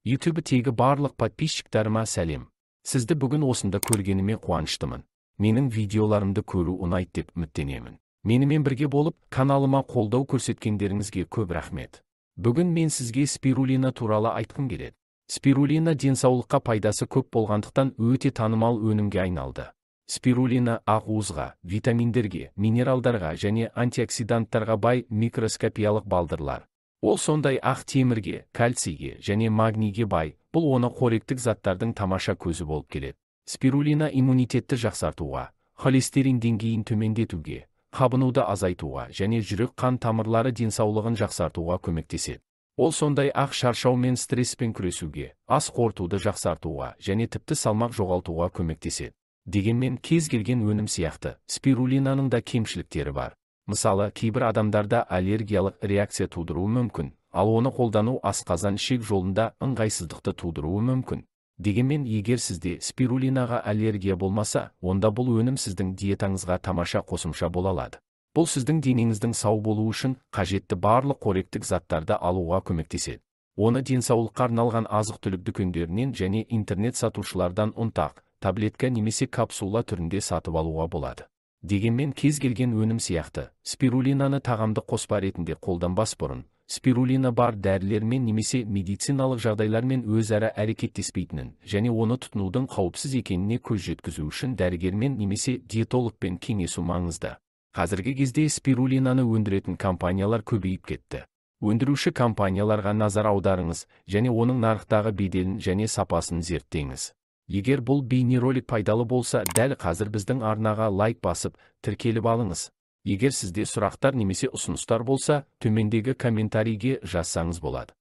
YouTube тегі барлық подписчиктарыма сәлем. Сізді бүгін осында көргеніме қуаныштымын. Менің видеоларымды көру ұнайды деп үміттенемін. Менімен бірге болып, каналыма қолдау көрсеткендеріңізге көп рахмет. Бүгін мен сізге спирулина туралы айтқым келеді. Спирулина денсаулыққа пайдасы көп болғандықтан өте танымал өнімге айналды. Спирулина ақуызға, витаминдерге, минералдарға және антиоксиданттарға бай микроскопиялық балдырлар. Ол сондай ақ темірге, кальцийге және магнийге бай, бұл оны қоректік заттардың тамаша көзі болып келеді. Спирулина иммунитетті жақсартуға, холестерин деңгейін төмендетуге, қабынуды азайтуға және жүрек қан тамырлары денсаулығын жақсартуға көмектеседі. Ол сондай ақ шаршау мен стресспен күресуге, ас қорытуды жақсартуға және тіпті салмақ жоғалтуға көмектеседі. Дегенмен кез келген өнім сияқты, спирулинаның да кемшіліктері бар. Мысалы, кейбір адамдарда аллергиялық реакция тудыруы мүмкін, ал оны қолдану асқазан-ішек жолында ыңғайсыздықты тудыруы мүмкін. Дегенмен, егер сізде спирулинаға аллергия болмаса, онда бұл өнім сіздің диетаңызға тамаша қосымша бола алады. Бұл сіздің денеңіздің сау болуы үшін қажетті барлық қоректік заттарды алуға көмектеседі. Оны денсаулыққа арналған азық-түлік дүкендерінен және интернет сатушылардан ұнтақ, таблетка немесе капсула түрінде сатып алуға болады. Дегенмен кез келген өнім сияқты, спирулинаны тағамдық қоспа ретінде қолданбас бұрын, спирулина бар дәрілермен немесе медициналық жағдайлармен өзара әрекеттеспейтінін және оны тұтынудың қауіпсіз екеніне көз жеткізу үшін дәрігермен немесе диетологпен кеңесу маңызды. Қазіргі кезде спирулинаны өндіретін компаниялар көбейіп кетті. Өндіруші компанияларға назар аударыңыз және оның нарықтағы беделін және сапасын зерттеңіз. Егер бұл бейнеролик пайдалы болса, дәл қазір біздің арнаға лайк басып, тіркеліп алыңыз. Егер сізде сұрақтар немесе ұсыныстар болса, төмендегі комментарийге жазсаңыз болады.